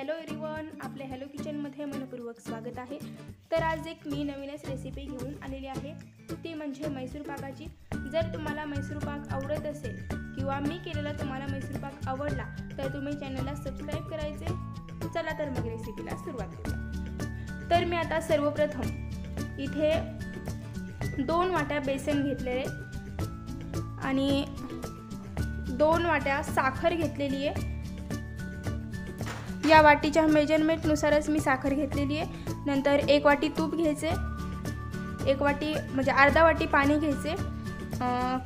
Hello everyone, आपल्या hello किचनमध्ये मनपूर्वक स्वागत आहे। तर आज एक मी नवीनच रेसिपी घेऊन आलेली आहे, ती म्हणजे मैसूर पाकाची। जर तुम्हाला मैसूर पाक आवडत असेल किंवा मी केलेला तुम्हाला मैसूर पाक आवडला तर तुम्ही चॅनलला सबस्क्राइब करायचे। चला तर मग रेसिपीला सुरुवात करूया। तर मी आता सर्वप्रथम इथे 2 वाट्या बेसन घेतलेले आणि 2 वाट्या साखर घेतलेली आहे। या वाटीच्या मेजरमेंटनुसारच मी साखर घेतलेली आहे। नंतर 1 वाटी तूप घ्यायचे, 1 वाटी म्हणजे अर्धा वाटी पाणी घ्यायचे।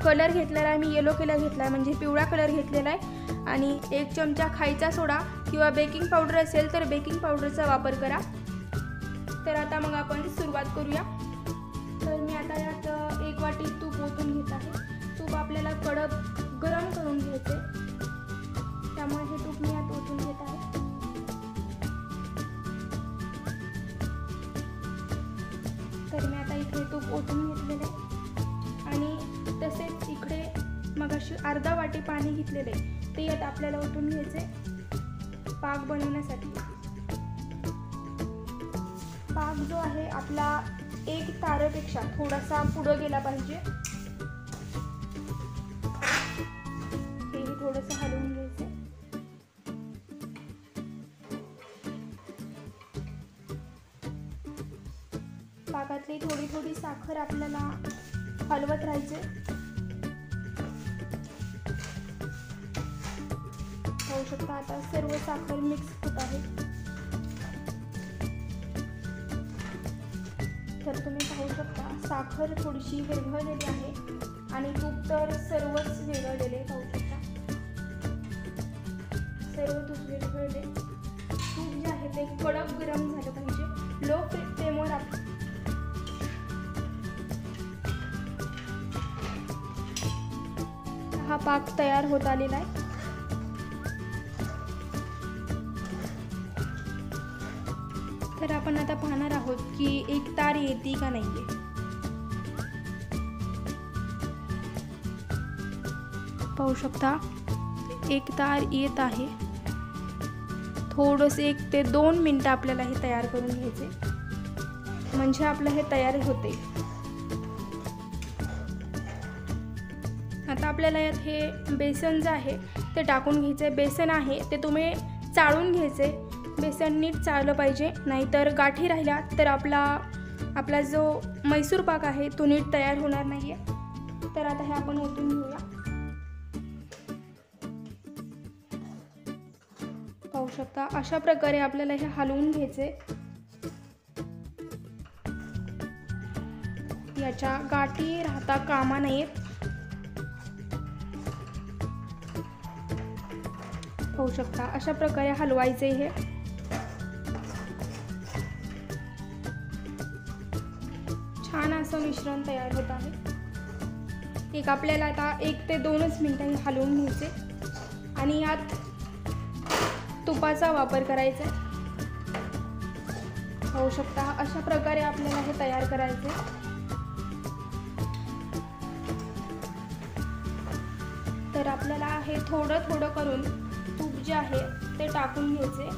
कलर घेतलेला आहे मी येलो कलर घेतला आहे, म्हणजे पिवळा कलर घेतलेला आहे। आणि 1 चमचा खायचा सोडा किंवा बेकिंग पावडर असेल तर बेकिंग पावडरचा वापर करा। तर आता मग आपण सुरुवात करूया। तर मी आता यात 1 वाटी तूप ओतून घेत आहे। तूप आपल्याला कडक गरम करून घ्यायचे, त्यामुळे हे तूप मी यात ओतून घेत आहे। तर मी आता इथे तूप ओतून घेतलेले आणि तसेच इकडे मगाशी अर्धा वाटी पाणी घेतलेले ते यात आपल्याला ओतून घ्यायचे पाक बनवण्यासाठी। पाक जो आहे आपला 1 तारेपेक्षा थोडासा पुढे गेला पाहिजे। हे थोडंसं हलवून घ्यायचे। पाकातली थोडी थोडी साखर आपल्याला हलवत राहायचे। पाहू शकता आता सर्व साखर मिक्स होत आहे। तर तुम्ही पाहू शकता साखर थोडीशी विरघळलेली आहे आणि तूप तर सर्वच विरघळलेले पाहू शकता। सर्व तूप विरघळले। तूप जे आहे ते कडक गरम झालं पाहिजे। लो फ्लेमवर हा पाक तयार होत आलेला आहे। तर आपण आता पाहणार आहोत की 1 तार येते का नाहीये। पाहू शकता 1 तार येत आहे। थोडंसं 1 ते 2 मिनिटं आपल्याला हे तयार करून घ्यायचे, म्हणजे आपलं हे तयार होते। आता आपल्याला यात हे बेसन जे आहे ते टाकून घ्यायचे। बेसन आहे ते तुम्ही चाळून घ्यायचे। बेसन नीट चाळलं पाहिजे, नाहीतर गाठी राहिल्या तर आपला जो मैसूर पाक आहे तो नीट तयार होणार नाहीये। तर आता हे आपण ओतून घेऊया। पाहू शकता अशा प्रकारे आपल्याला हे हलवून घ्यायचे। याच्या गाठी राहता कामा नयेत। पाहू शकता अशा प्रकारे हलवायचे हे। छान असं मिश्रण तयार होत आहे। एक आपल्याला आता 1 ते 2 मिनिटं हलवून घ्यायचे आणि यात तुपाचा वापर करायचा। पाहू शकता अशा प्रकारे आपल्याला हे तयार करायचे। तर आपल्याला हे थोडं थोडं करून तूप जे आहे ते टाकून घ्यायचे।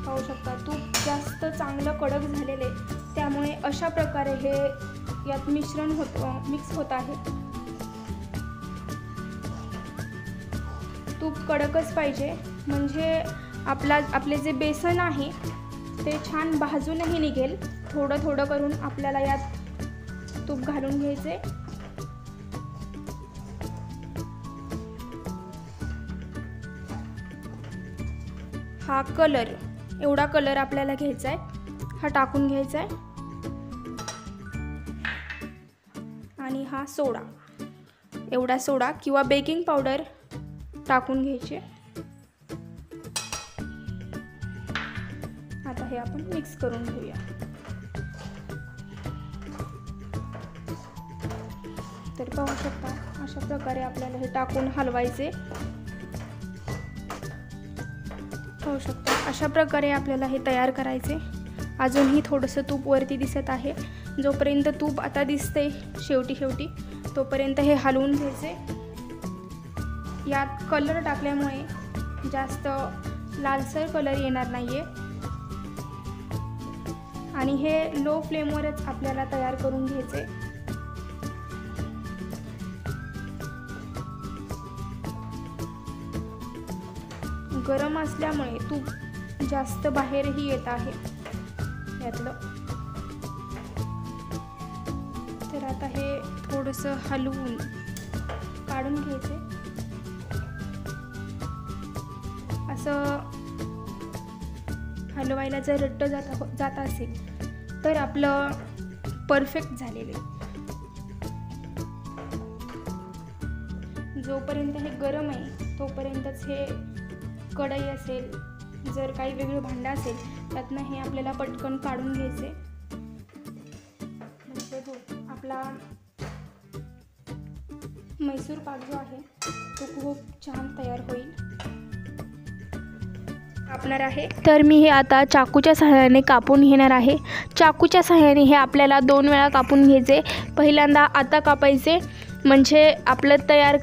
पाहू शकता तूप जास्त चांगलं कडक झालेले, त्यामुळे अशा प्रकारे हे यात मिश्रण मिक्स होत आहे। तूप कडकच पाहिजे, म्हणजे आपले जे बेसन आहे ते छान भाजूनही निघेल। थोडं थोडं करून आपल्याला यात तूप घालून घ्यायचे। हा कलर एवढा कलर आपल्याला घ्यायचा आहे, हा टाकून घ्यायचा आहे। आणि हा सोडा, एवढा सोडा किंवा बेकिंग पावडर टाकून घ्यायचे। आता हे आपण मिक्स करून घेऊया। तर पाहू शकता अशा प्रकारे आपल्याला हे टाकून हलवायचे। पाहू शकता अशा प्रकारे आपल्याला हे तयार करायचे। अजूनही थोडंसं तूप वरती दिसत आहे। जोपर्यंत तूप आता दिसते शेवटी तोपर्यंत हे हलवून घ्यायचे। यात कलर टाकल्यामुळे जास्त लालसर कलर येणार नाही आहे. आणि हे लो फ्लेमवरच आपल्याला तयार करून घ्यायचे. गरम असल्यामुळे तूप जास्त बाहेरही येत आहे यातलं. तर आता हे थोडंसं हलवून काढून घ्यायचे. असं हलवायला जर रट्ट जात असेल तर आपलं परफेक्ट झालेलं आहे. जोपर्यंत हे गरम आहे तोपर्यंतच हे कढई असेल, जर काही वेगळं भांडं असेल त्यातनं हे आपल्याला पटकन काढून घ्यायचे. म्हणजे आपला मैसूर पाक जो आहे तो खूप छान तयार होईल. कापणार आहे तर मी हे आता चाकूच्या सहाय्याने कापून घेणार आहे. चाकूच्या सहाय्याने हे आपल्याला 2 वेळा कापून घ्यायचे. पहिल्यांदा आता कापायचे म्हणजे आपलं तयार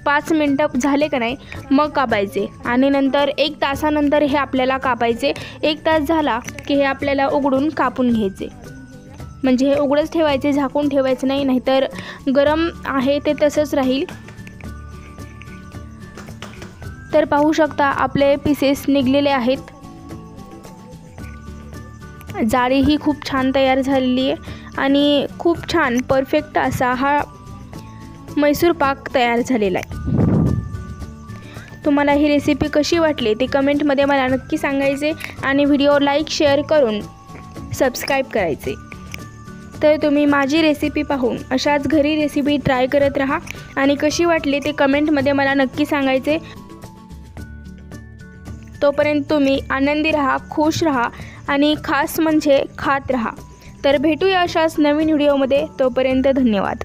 5 मिनटं झाले का नाही मग कापायचे. आणि नंतर 1 तासानंतर हे आपल्याला कापायचे. 1 तास झाला की हे आपल्याला उघडून कापून घ्यायचे. म्हणजे हे उघडच ठेवायचे, झाकून ठेवायचं नाही, नाहीतर गरम आहे ते तसंच राहील. तर पाहू शकता आपले पीसेस निघलेले आहेत. जाळीही खूप छान तयार झालेली आहे आणि खूप छान परफेक्ट असा हा मैसूर पाक तयार झालेला आहे. तुम्हाला ही रेसिपी कशी वाटली ते कमेंटमध्ये मला नक्की सांगायचे आणि व्हिडिओ लाईक शेअर करून सबस्क्राईब करायचे. तर तुम्ही माझी रेसिपी पाहून अशाच घरी रेसिपी ट्राय करत राहा आणि कशी वाटली ते कमेंटमध्ये मला नक्की सांगायचे. तोपर्यंत तुम्ही आनंदी राहा, खुश राहा आणि खास म्हणजे खात राहा. तर भेटूया अशाच नवीन व्हिडिओमध्ये. तोपर्यंत धन्यवाद.